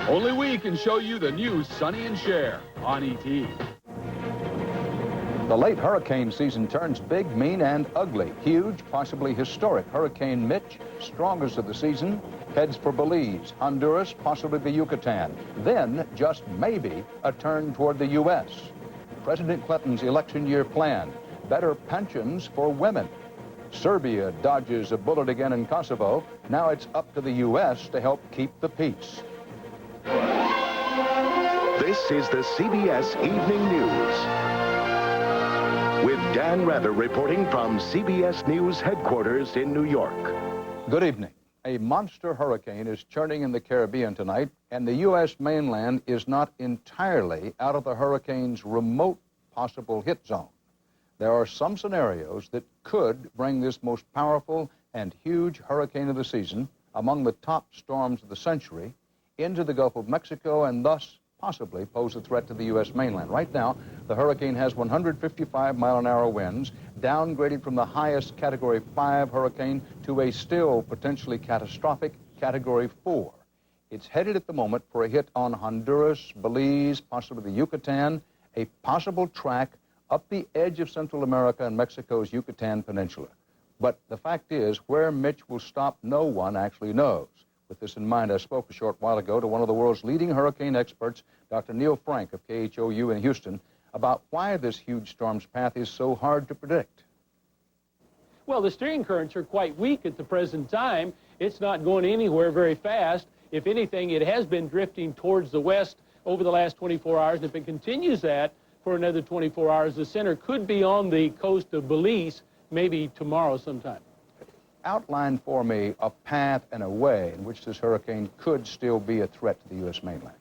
Only we can show you the new Sonny and Cher on ET. The late hurricane season turns big, mean, and ugly. Huge, possibly historic Hurricane Mitch, strongest of the season, heads for Belize, Honduras, possibly the Yucatan. Then, just maybe, a turn toward the U.S. President Clinton's election year plan, better pensions for women. Serbia dodges a bullet again in Kosovo. Now it's up to the U.S. to help keep the peace. This is the CBS Evening News. With Dan Rather reporting from CBS News headquarters in New York. Good evening. A monster hurricane is churning in the Caribbean tonight, and the U.S. mainland is not entirely out of the hurricane's remote possible hit zone. There are some scenarios that could bring this most powerful and huge hurricane of the season, among the top storms of the century, into the Gulf of Mexico and thus possibly pose a threat to the U.S. mainland. Right now, the hurricane has 155-mile-an-hour winds, downgraded from the highest Category 5 hurricane to a still potentially catastrophic Category 4. It's headed at the moment for a hit on Honduras, Belize, possibly the Yucatan, a possible track up the edge of Central America and Mexico's Yucatan Peninsula. But the fact is, where Mitch will stop, no one actually knows. With this in mind, I spoke a short while ago to one of the world's leading hurricane experts, Dr. Neil Frank of KHOU in Houston, about why this huge storm's path is so hard to predict. Well, the steering currents are quite weak at the present time. It's not going anywhere very fast. If anything, it has been drifting towards the west over the last 24 hours. And if it continues that for another 24 hours, the center could be on the coast of Belize maybe tomorrow sometime. Outline for me a path and a way in which this hurricane could still be a threat to the U.S. mainland.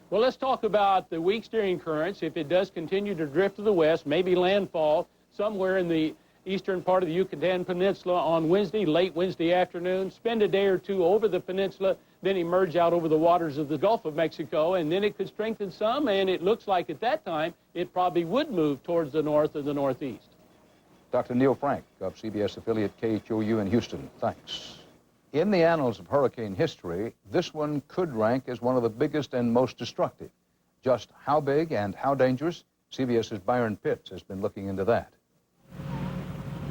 Well, let's talk about the weak steering currents. If it does continue to drift to the west, maybe landfall somewhere in the eastern part of the Yucatan Peninsula on Wednesday, late Wednesday afternoon, spend a day or two over the peninsula, then emerge out over the waters of the Gulf of Mexico, and then it could strengthen some, and it looks like at that time it probably would move towards the north or the northeast. Dr. Neil Frank of CBS affiliate KHOU in Houston, thanks. In the annals of hurricane history, this one could rank as one of the biggest and most destructive. Just how big and how dangerous? CBS's Byron Pitts has been looking into that.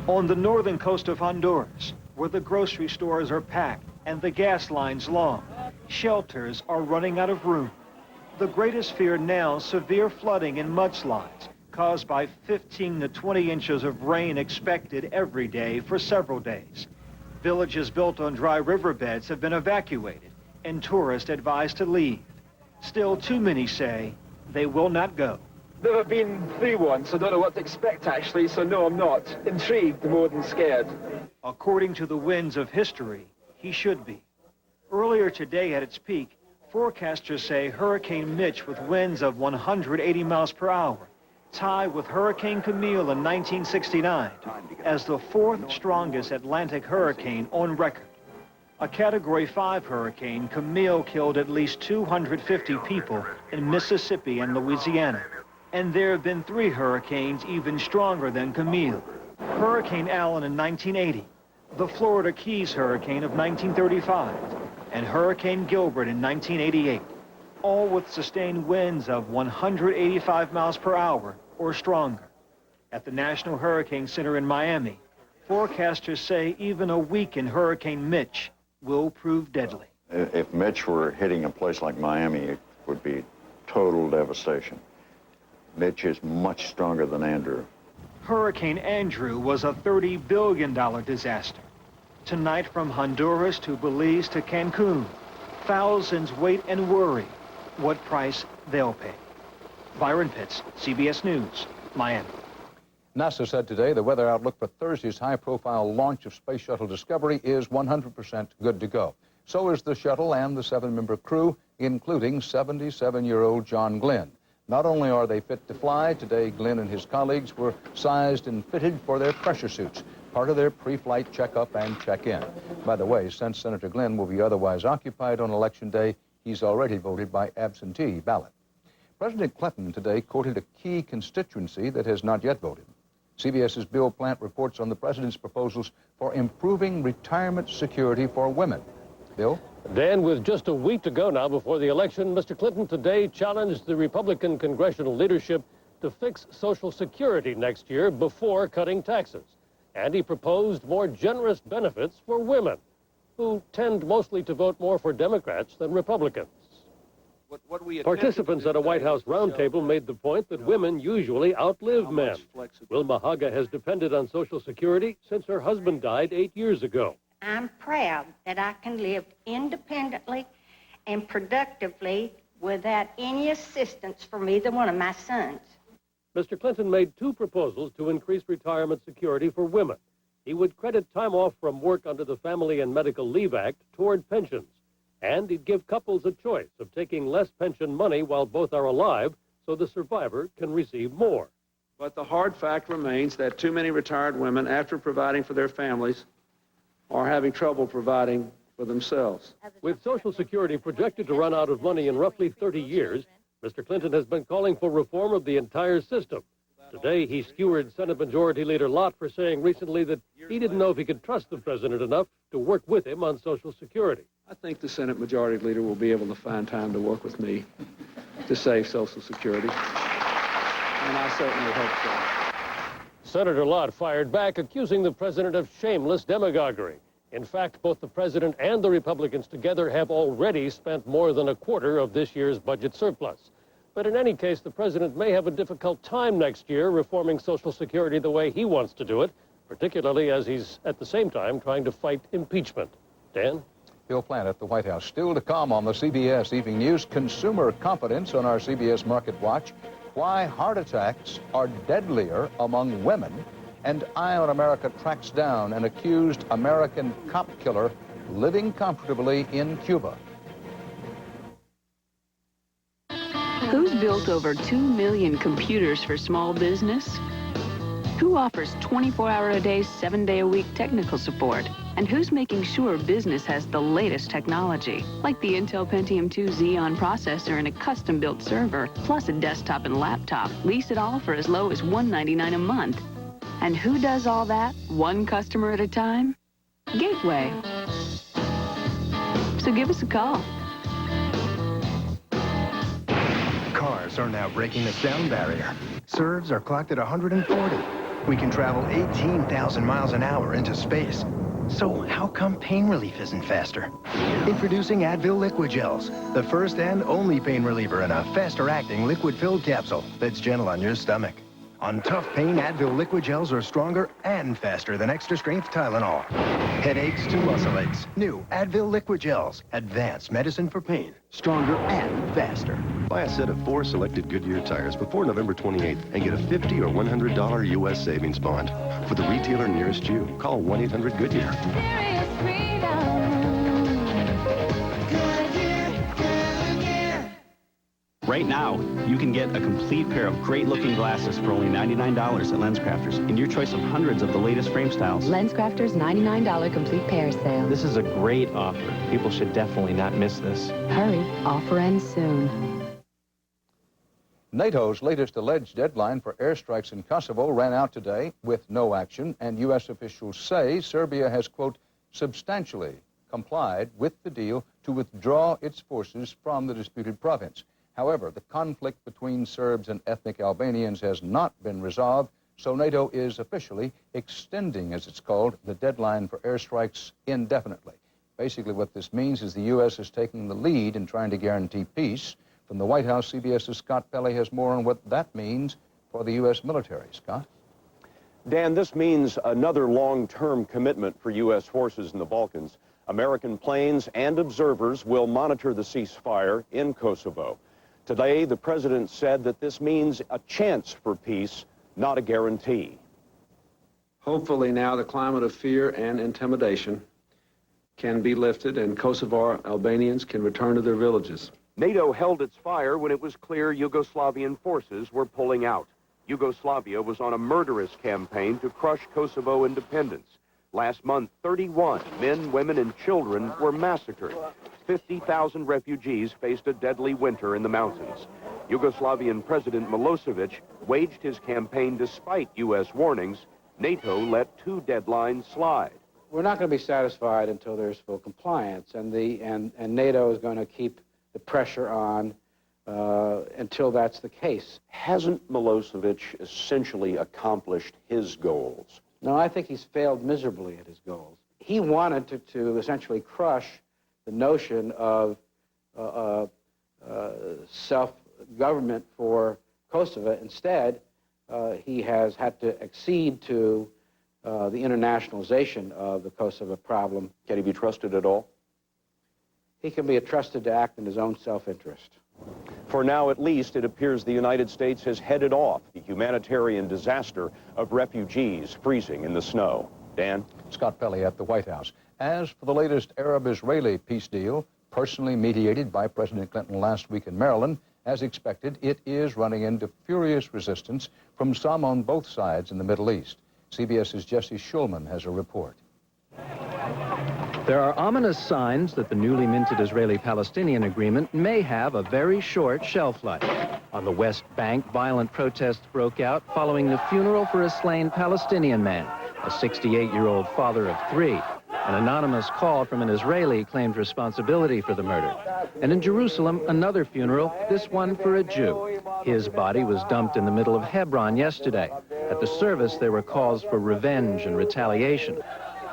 On the northern coast of Honduras, where the grocery stores are packed and the gas lines long, shelters are running out of room. The greatest fear now, severe flooding and mudslides caused by 15 to 20 inches of rain expected every day for several days. Villages built on dry riverbeds have been evacuated and tourists advised to leave. Still, too many say they will not go. Never been through one, so I don't know what to expect actually, so no, I'm not. Intrigued more than scared. According to the winds of history, he should be. Earlier today at its peak, forecasters say Hurricane Mitch with winds of 180 miles per hour tie with Hurricane Camille in 1969 as the fourth strongest Atlantic hurricane on record. A Category 5 hurricane, Camille killed at least 250 people in Mississippi and Louisiana. And there have been 3 hurricanes even stronger than Camille. Hurricane Allen in 1980, the Florida Keys hurricane of 1935, and Hurricane Gilbert in 1988. All with sustained winds of 185 miles per hour or stronger. At the National Hurricane Center in Miami, forecasters say even a weakened Hurricane Mitch will prove deadly. If Mitch were hitting a place like Miami, it would be total devastation. Mitch is much stronger than Andrew. Hurricane Andrew was a $30 billion disaster. Tonight, from Honduras to Belize to Cancun, thousands wait and worry what price they'll pay. Byron Pitts, CBS News, Miami. NASA said today the weather outlook for Thursday's high-profile launch of Space Shuttle Discovery is 100% good to go. So is the shuttle and the 7-member crew, including 77-year-old John Glenn. Not only are they fit to fly, today Glenn and his colleagues were sized and fitted for their pressure suits, part of their pre-flight checkup and check-in. By the way, since Senator Glenn will be otherwise occupied on Election Day, he's already voted by absentee ballot. President Clinton today quoted a key constituency that has not yet voted. CBS's Bill Plant reports on the president's proposals for improving retirement security for women. Bill? Dan, with just a week to go now before the election, Mr. Clinton today challenged the Republican congressional leadership to fix Social Security next year before cutting taxes. And he proposed more generous benefits for women, who tend mostly to vote more for Democrats than Republicans. Participants at a White House roundtable made the point that women usually outlive men. Wilma Haga has depended on Social Security since her husband died 8 years ago. I'm proud that I can live independently and productively without any assistance from either one of my sons. Mr. Clinton made two proposals to increase retirement security for women. He would credit time off from work under the Family and Medical Leave Act toward pensions. And he'd give couples a choice of taking less pension money while both are alive so the survivor can receive more. But the hard fact remains that too many retired women, after providing for their families, are having trouble providing for themselves. With Social Security projected to run out of money in roughly 30 years, Mr. Clinton has been calling for reform of the entire system. Today, he skewered Senate Majority Leader Lott for saying recently that he didn't know if he could trust the president enough to work with him on Social Security. I think the Senate Majority Leader will be able to find time to work with me to save Social Security, and I certainly hope so. Senator Lott fired back, accusing the president of shameless demagoguery. In fact, both the president and the Republicans together have already spent more than a quarter of this year's budget surplus. But in any case, the president may have a difficult time next year reforming Social Security the way he wants to do it, particularly as he's at the same time trying to fight impeachment. Dan? Bill Plant at the White House. Still to come on the CBS Evening News, consumer confidence on our CBS Market Watch, why heart attacks are deadlier among women, and Eye on America tracks down an accused American cop killer living comfortably in Cuba. Who's built over 2 million computers for small business? Who offers 24-hour-a-day, 7-day-a-week technical support? And who's making sure business has the latest technology, like the Intel Pentium 2 Xeon processor and a custom-built server, plus a desktop and laptop? Lease it all for as low as $199 a month. And who does all that, one customer at a time? Gateway. So give us a call. Cars are now breaking the sound barrier. Serves are clocked at 140. We can travel 18,000 miles an hour into space. So how come pain relief isn't faster? Introducing Advil Liquid Gels, the first and only pain reliever in a faster-acting liquid-filled capsule that's gentle on your stomach. On tough pain, Advil Liquid Gels are stronger and faster than extra-strength Tylenol. Headaches to muscle aches. New Advil Liquid Gels. Advanced medicine for pain. Stronger and faster. Buy a set of 4 selected Goodyear tires before November 28th and get a $50 or $100 U.S. savings bond. For the retailer nearest you, call 1-800-GOODYEAR. Right now, you can get a complete pair of great-looking glasses for only $99 at LensCrafters in your choice of hundreds of the latest frame styles. LensCrafters $99 complete pair sale. This is a great offer. People should definitely not miss this. Hurry, offer ends soon. NATO's latest alleged deadline for airstrikes in Kosovo ran out today with no action, and U.S. officials say Serbia has, quote, substantially complied with the deal to withdraw its forces from the disputed province. However, the conflict between Serbs and ethnic Albanians has not been resolved, so NATO is officially extending, as it's called, the deadline for airstrikes indefinitely. Basically, what this means is the U.S. is taking the lead in trying to guarantee peace. From the White House, CBS's Scott Pelley has more on what that means for the U.S. military. Scott? Dan, this means another long-term commitment for U.S. forces in the Balkans. American planes and observers will monitor the ceasefire in Kosovo. Today, the president said that this means a chance for peace, not a guarantee. Hopefully now the climate of fear and intimidation can be lifted and Kosovar Albanians can return to their villages. NATO held its fire when it was clear Yugoslavian forces were pulling out. Yugoslavia was on a murderous campaign to crush Kosovo independence. Last month, 31 men, women, and children were massacred. 50,000 refugees faced a deadly winter in the mountains. Yugoslavian President Milosevic waged his campaign despite U.S. warnings. NATO let 2 deadlines slide. we're not going to be satisfied until there's full compliance, and NATO is going to keep the pressure on until that's the case. Hasn't Milosevic essentially accomplished his goals? No, I think he's failed miserably at his goals. He wanted to essentially crush the notion of self-government for Kosovo. Instead, he has had to accede to the internationalization of the Kosovo problem. Can he be trusted at all? He can be trusted to act in his own self-interest. For now, at least, it appears the United States has headed off the humanitarian disaster of refugees freezing in the snow. Dan? Scott Pelley at the White House. As for the latest Arab-Israeli peace deal, personally mediated by President Clinton last week in Maryland, as expected, it is running into furious resistance from some on both sides in the Middle East. CBS's Jesse Schulman has a report. There are ominous signs that the newly minted Israeli-Palestinian agreement may have a very short shelf life. On the West Bank, violent protests broke out following the funeral for a slain Palestinian man, a 68-year-old father of 3. An anonymous call from an Israeli claimed responsibility for the murder. And in Jerusalem, another funeral, this one for a Jew. His body was dumped in the middle of Hebron yesterday. At the service, there were calls for revenge and retaliation.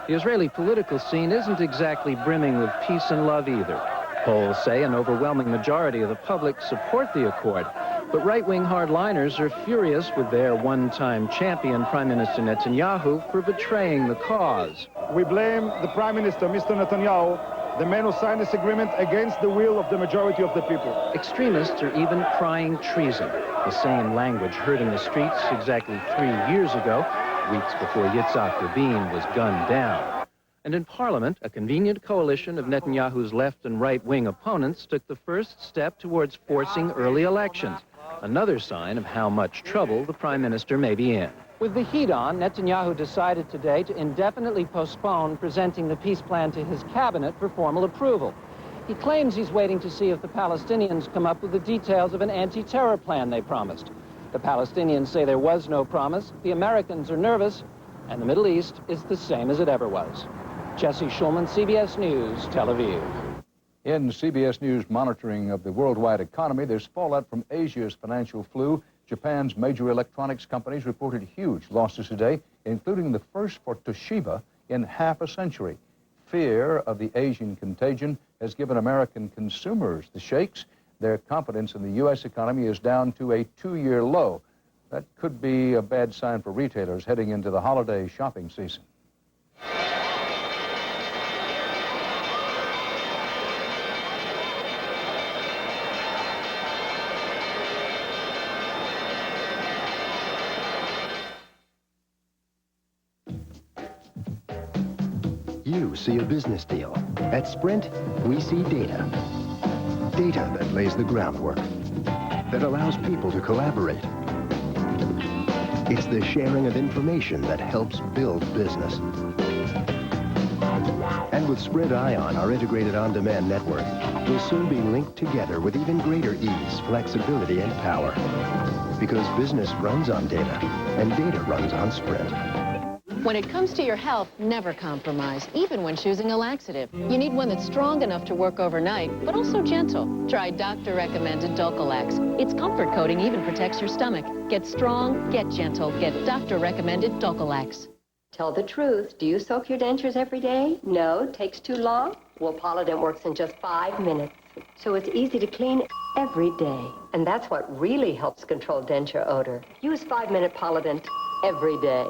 The Israeli political scene isn't exactly brimming with peace and love either. Polls say an overwhelming majority of the public support the accord, but right-wing hardliners are furious with their one-time champion, Prime Minister Netanyahu, for betraying the cause. We blame the Prime Minister, Mr. Netanyahu, the man who signed this agreement against the will of the majority of the people. Extremists are even crying treason, the same language heard in the streets exactly 3 years ago, weeks before Yitzhak Rabin was gunned down. And in Parliament, a convenient coalition of Netanyahu's left and right-wing opponents took the first step towards forcing early elections, another sign of how much trouble the Prime Minister may be in. With the heat on, Netanyahu decided today to indefinitely postpone presenting the peace plan to his cabinet for formal approval. He claims he's waiting to see if the Palestinians come up with the details of an anti-terror plan they promised. The Palestinians say there was no promise, the Americans are nervous, and the Middle East is the same as it ever was. Jesse Schulman, CBS News, Tel Aviv. In CBS News monitoring of the worldwide economy, there's fallout from Asia's financial flu. Japan's major electronics companies reported huge losses today, including the first for Toshiba in half a century. Fear of the Asian contagion has given American consumers the shakes. Their confidence in the U.S. economy is down to a 2-year low. That could be a bad sign for retailers heading into the holiday shopping season. You see a business deal. At Sprint, we see data. Data that lays the groundwork, that allows people to collaborate. It's the sharing of information that helps build business. And with Sprint Ion, our integrated on-demand network, we'll soon be linked together with even greater ease, flexibility, and power. Because business runs on data, and data runs on Sprint. When it comes to your health, never compromise, even when choosing a laxative. You need one that's strong enough to work overnight, but also gentle. Try doctor-recommended Dulcolax. Its comfort coating even protects your stomach. Get strong, get gentle, get doctor-recommended Dulcolax. Tell the truth. Do you soak your dentures every day? No? Takes too long? Well, Polident works in just 5 minutes. So it's easy to clean every day. And that's what really helps control denture odor. Use 5-minute Polident every day.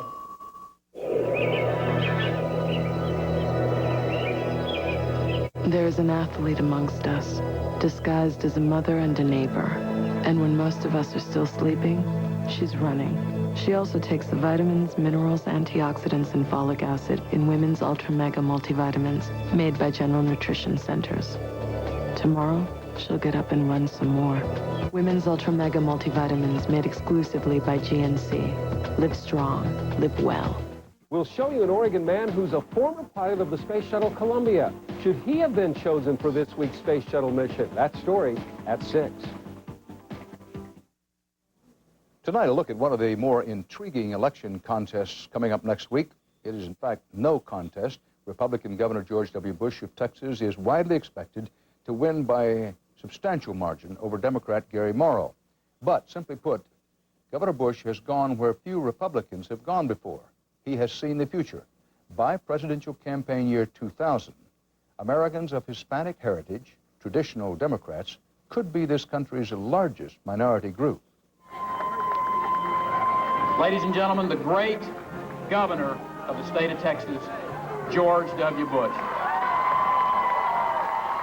There's an athlete amongst us, disguised as a mother and a neighbor. And when most of us are still sleeping, she's running. She also takes the vitamins, minerals, antioxidants, and folic acid in Women's Ultra Mega Multivitamins, made by General Nutrition Centers. Tomorrow, she'll get up and run some more. Women's Ultra Mega Multivitamins, made exclusively by GNC. Live strong, live well. We'll show you an Oregon man who's a former pilot of the Space Shuttle Columbia. Should he have been chosen for this week's Space Shuttle mission? That story at 6. Tonight, a look at one of the more intriguing election contests coming up next week. It is, in fact, no contest Republican Governor George W. Bush of Texas is widely expected to win by a substantial margin over Democrat Gary Morrow. But, simply put, Governor Bush has gone where few Republicans have gone before. He has seen the future. By presidential campaign year 2000, Americans of Hispanic heritage, traditional Democrats, could be this country's largest minority group. Ladies and gentlemen, the great governor of the state of Texas, George W. Bush.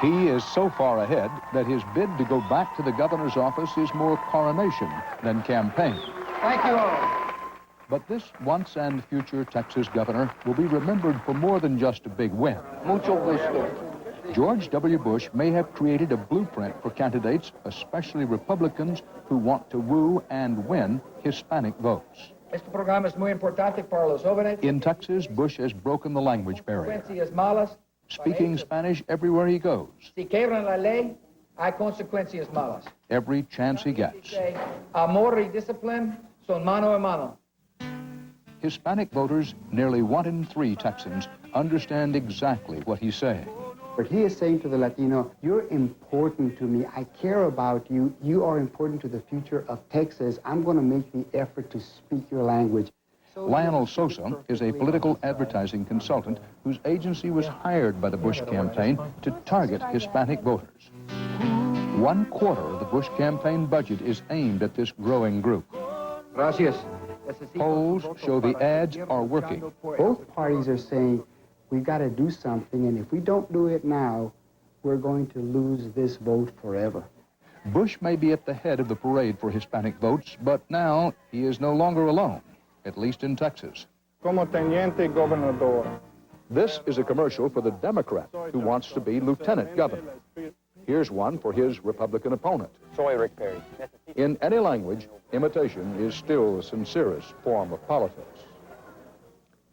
He is so far ahead that his bid to go back to the governor's office is more coronation than campaign. Thank you all. But this once and future Texas governor will be remembered for more than just a big win. Mucho gusto. George W. Bush may have created a blueprint for candidates, especially Republicans, who want to woo and win Hispanic votes. Este programa es muy importante para los jóvenes. In Texas, Bush has broken the language barrier, Consecuencias malas. speaking Spanish everywhere he goes, Si quebran la ley, hay consecuencias malas. every chance he gets. Amor y disciplina son mano a mano. Hispanic voters, nearly 1 in 3 Texans, understand exactly what he's saying. But he is saying to the Latino, you're important to me. I care about you. You are important to the future of Texas. I'm going to make the effort to speak your language. Lionel Sosa is a political advertising consultant whose agency was hired by the Bush campaign to target Hispanic voters. 1/4 of the Bush campaign budget is aimed at this growing group. Gracias. Polls show the ads are working. Both parties are saying, we've got to do something, and if we don't do it now, we're going to lose this vote forever. Bush may be at the head of the parade for Hispanic votes, but now he is no longer alone, at least in Texas. Como teniente gobernador. This is a commercial for the Democrat who wants to be lieutenant governor. Here's one for his Republican opponent. Soy Rick Perry. In any language, imitation is still the sincerest form of politics.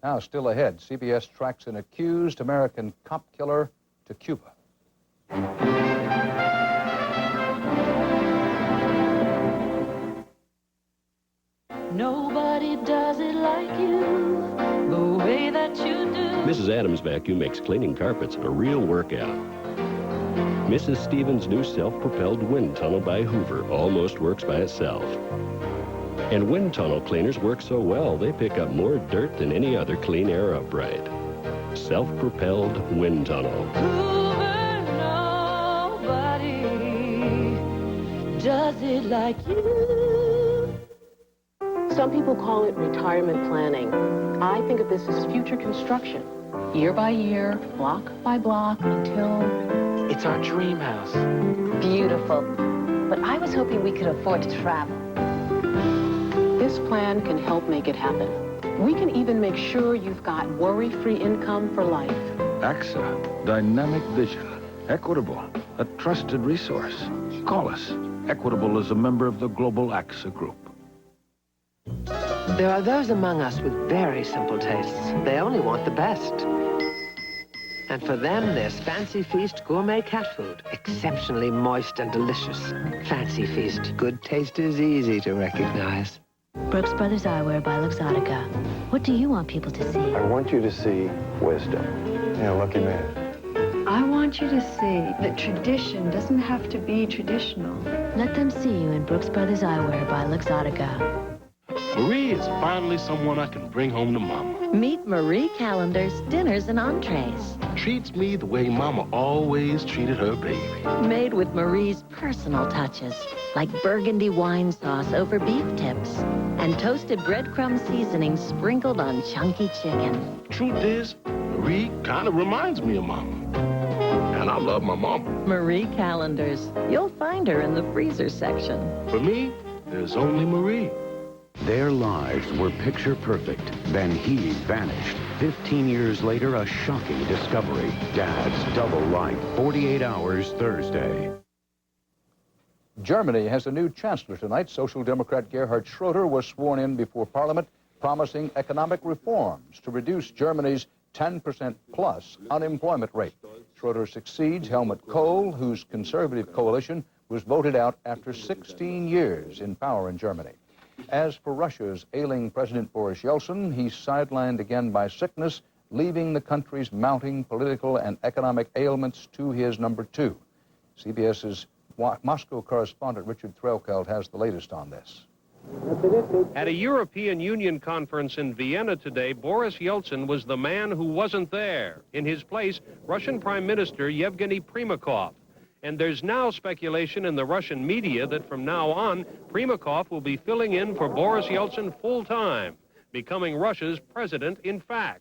Now, still ahead, CBS tracks an accused American cop killer to Cuba. Nobody does it like you, the way that you do. Mrs. Adams' vacuum makes cleaning carpets a real workout. Mrs. Stevens' new self-propelled wind tunnel by Hoover almost works by itself. And wind tunnel cleaners work so well, they pick up more dirt than any other clean air upright. Self-propelled wind tunnel. Hoover, nobody does it like you. Some people call it retirement planning. I think of this as future construction. Year by year, block by block, until... It's our dream house. Beautiful. But I was hoping we could afford to travel. This plan can help make it happen. We can even make sure you've got worry-free income for life. AXA, dynamic vision, equitable, a trusted resource. Call us. Equitable is a member of the global AXA group. There are those among us with very simple tastes. They only want the best. And for them, there's Fancy Feast gourmet cat food. Exceptionally moist and delicious. Fancy Feast. Good taste is easy to recognize. Brooks Brothers Eyewear by Luxottica. What do you want people to see? I want you to see wisdom. Yeah, lucky man. I want you to see that tradition doesn't have to be traditional. Let them see you in Brooks Brothers Eyewear by Luxottica. Marie is finally someone I can bring home to Mama. Meet Marie Callender's dinners and entrees. Treats me the way Mama always treated her baby. Made with Marie's personal touches, like burgundy wine sauce over beef tips and toasted breadcrumb seasoning sprinkled on chunky chicken. Truth is, Marie kind of reminds me of Mama. And I love my Mama. Marie Callender's. You'll find her in the freezer section. For me, there's only Marie. Their lives were picture perfect. Then he vanished. 15 years later, a shocking discovery. Dad's double life, 48 hours Thursday. Germany has a new chancellor tonight. Social Democrat Gerhard Schroeder was sworn in before Parliament, promising economic reforms to reduce Germany's 10% plus unemployment rate. Schroeder succeeds Helmut Kohl, whose conservative coalition was voted out after 16 years in power in Germany. As for Russia's ailing President Boris Yeltsin, he's sidelined again by sickness, leaving the country's mounting political and economic ailments to his number two. CBS's Moscow correspondent Richard Threlkeld has the latest on this. At a European Union conference in Vienna today, Boris Yeltsin was the man who wasn't there. In his place, Russian Prime Minister Yevgeny Primakov. And there's now speculation in the Russian media that from now on, Primakov will be filling in for Boris Yeltsin full-time, becoming Russia's president in fact.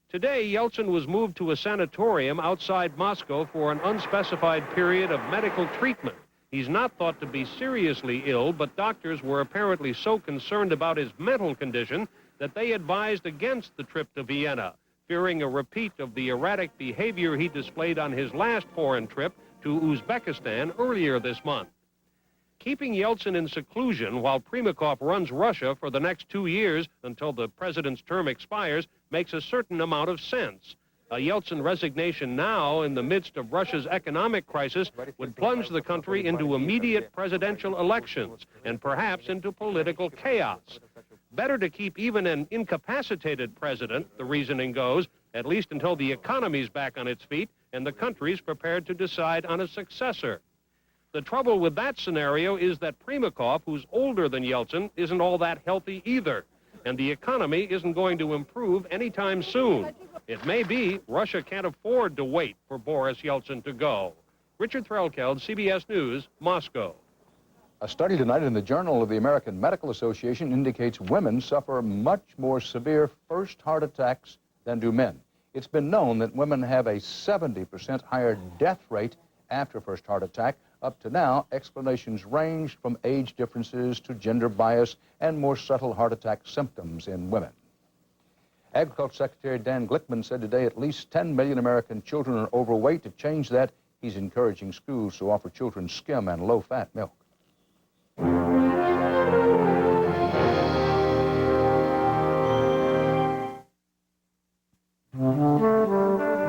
Today, Yeltsin was moved to a sanatorium outside Moscow for an unspecified period of medical treatment. He's not thought to be seriously ill, but doctors were apparently so concerned about his mental condition that they advised against the trip to Vienna, fearing a repeat of the erratic behavior he displayed on his last foreign trip to Uzbekistan earlier this month. Keeping Yeltsin in seclusion while Primakov runs Russia for the next 2 years until the president's term expires makes a certain amount of sense. A Yeltsin resignation now, in the midst of Russia's economic crisis, would plunge the country into immediate presidential elections and perhaps into political chaos. Better to keep even an incapacitated president, the reasoning goes, at least until the economy's back on its feet and the country's prepared to decide on a successor. The trouble with that scenario is that Primakov, who's older than Yeltsin, isn't all that healthy either, and the economy isn't going to improve anytime soon. It may be Russia can't afford to wait for Boris Yeltsin to go. Richard Threlkeld, CBS News, Moscow. A study tonight in the Journal of the American Medical Association indicates women suffer much more severe first heart attacks than do men. It's been known that women have a 70% higher death rate after first heart attack. Up to now, explanations range from age differences to gender bias and more subtle heart attack symptoms in women. Agriculture Secretary Dan Glickman said today at least 10 million American children are overweight. To change that, he's encouraging schools to offer children skim and low-fat milk.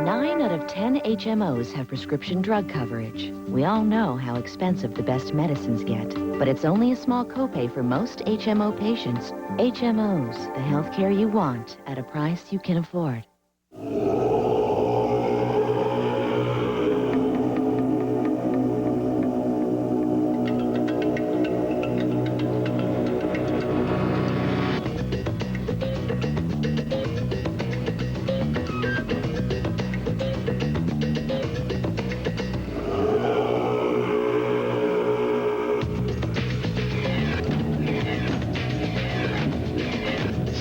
9 out of 10 HMOs have prescription drug coverage. We all know how expensive the best medicines get, but it's only a small copay for most HMO patients. HMOs, the health care you want at a price you can afford.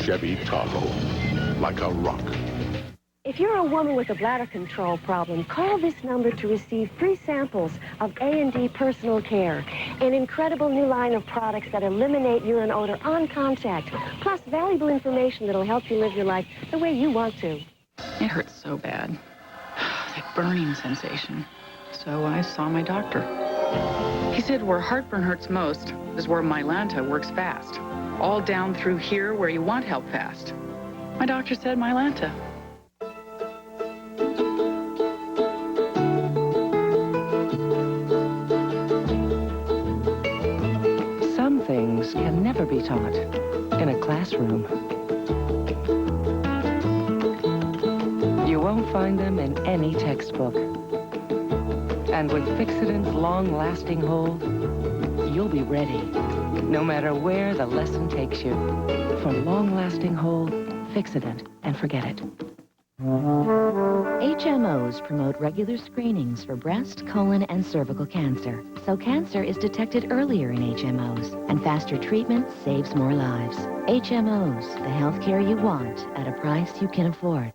Chevy Tahoe, like a rock. If you're a woman with a bladder control problem, call this number to receive free samples of A&D Personal Care, an incredible new line of products that eliminate urine odor on contact, plus valuable information that'll help you live your life the way you want to. It hurts so bad. That burning sensation. So I saw my doctor. He said where heartburn hurts most is where Mylanta works fast. All down through here where you want help fast. My doctor said Mylanta. Some things can never be taught in a classroom. You won't find them in any textbook. And with Fixodent's long-lasting hold, you'll be ready, no matter where the lesson takes you. For long-lasting hold, Fixodent, and forget it. HMOs promote regular screenings for breast, colon, and cervical cancer. So cancer is detected earlier in HMOs, and faster treatment saves more lives. HMOs, the health care you want at a price you can afford.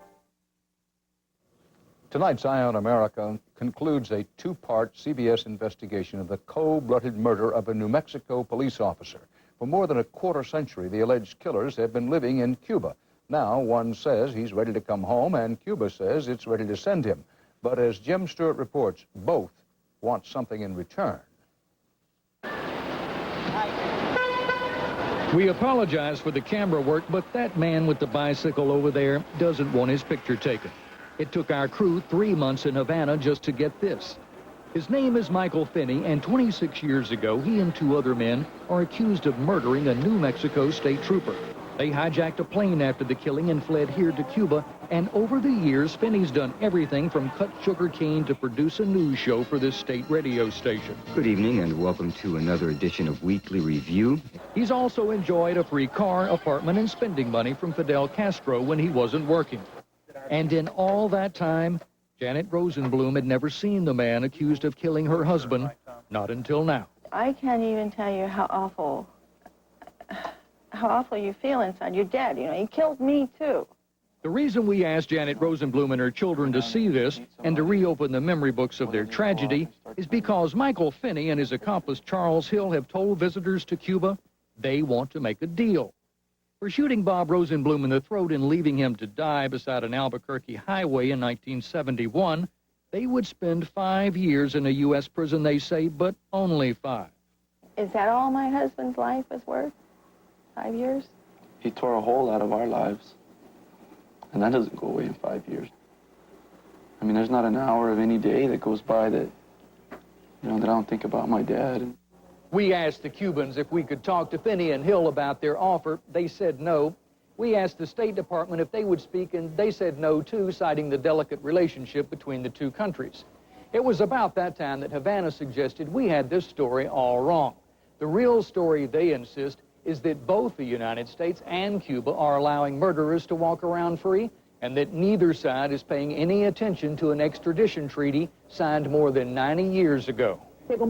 Tonight's Eye on America concludes a two-part CBS investigation of the cold-blooded murder of a New Mexico police officer. For more than a quarter century, the alleged killers have been living in Cuba. Now, one says he's ready to come home, and Cuba says it's ready to send him. But as Jim Stewart reports, both want something in return. We apologize for the camera work, but that man with the bicycle over there doesn't want his picture taken. It took our crew 3 months in Havana just to get this. His name is Michael Finney, and 26 years ago, he and 2 other men are accused of murdering a New Mexico state trooper. They hijacked a plane after the killing and fled here to Cuba. And over the years, Finney's done everything from cut sugar cane to produce a news show for this state radio station. Good evening and welcome to another edition of Weekly Review. He's also enjoyed a free car, apartment, and spending money from Fidel Castro when he wasn't working. And in all that time, Janet Rosenblum had never seen the man accused of killing her husband, not until now. I can't even tell you how awful you feel inside. You're dead, you know. He killed me, too. The reason we asked Janet Rosenblum and her children to see this and to reopen the memory books of their tragedy is because Michael Finney and his accomplice Charles Hill have told visitors to Cuba they want to make a deal. For shooting Bob Rosenblum in the throat and leaving him to die beside an Albuquerque highway in 1971, they would spend 5 years in a U.S. prison, they say, but only 5. Is that all my husband's life is worth? 5 years? He tore a hole out of our lives, and that doesn't go away in 5 years. I mean, there's not an hour of any day that goes by that, you know, that I don't think about my dad. We asked the Cubans if we could talk to Finney and Hill about their offer. They said no. We asked the State Department if they would speak, and they said no, too, citing the delicate relationship between the two countries. It was about that time that Havana suggested we had this story all wrong. The real story, they insist, is that both the United States and Cuba are allowing murderers to walk around free, and that neither side is paying any attention to an extradition treaty signed more than 90 years ago. Here's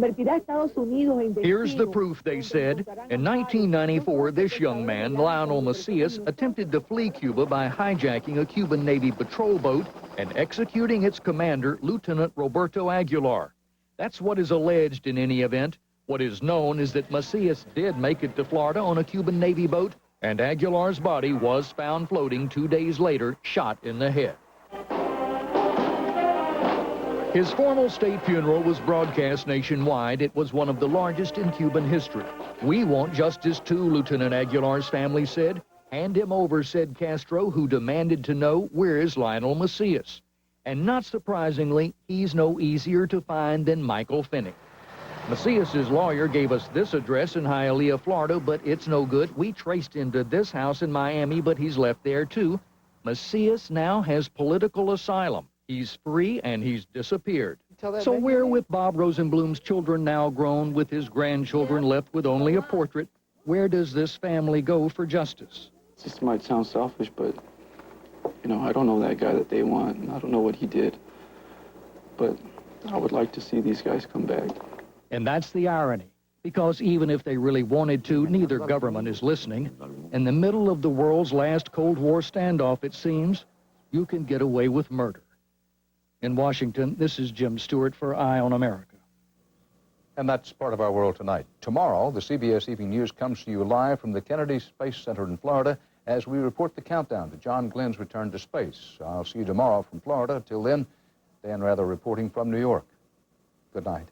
the proof, they said. In 1994, this young man, Lionel Macias, attempted to flee Cuba by hijacking a Cuban Navy patrol boat and executing its commander, Lieutenant Roberto Aguilar. That's what is alleged in any event. What is known is that Macias did make it to Florida on a Cuban Navy boat, and Aguilar's body was found floating 2 days later, shot in the head. His formal state funeral was broadcast nationwide. It was one of the largest in Cuban history. We want justice too, Lieutenant Aguilar's family said. Hand him over, said Castro, who demanded to know where is Lionel Macias. And not surprisingly, he's no easier to find than Michael Finney. Macias's lawyer gave us this address in Hialeah, Florida, but it's no good. We traced him to this house in Miami, but he's left there too. Macias now has political asylum. He's free and he's disappeared. So we're with Bob Rosenblum's children now grown, with his grandchildren left with only a portrait. Where does this family go for justice? This might sound selfish, but, you know, I don't know that guy that they want, and I don't know what he did. But I would like to see these guys come back. And that's the irony, because even if they really wanted to, neither government is listening. In the middle of the world's last Cold War standoff, it seems, you can get away with murder. In Washington, this is Jim Stewart for Eye on America. And that's part of our world tonight. Tomorrow, the CBS Evening News comes to you live from the Kennedy Space Center in Florida as we report the countdown to John Glenn's return to space. I'll see you tomorrow from Florida. Till then, Dan Rather reporting from New York. Good night.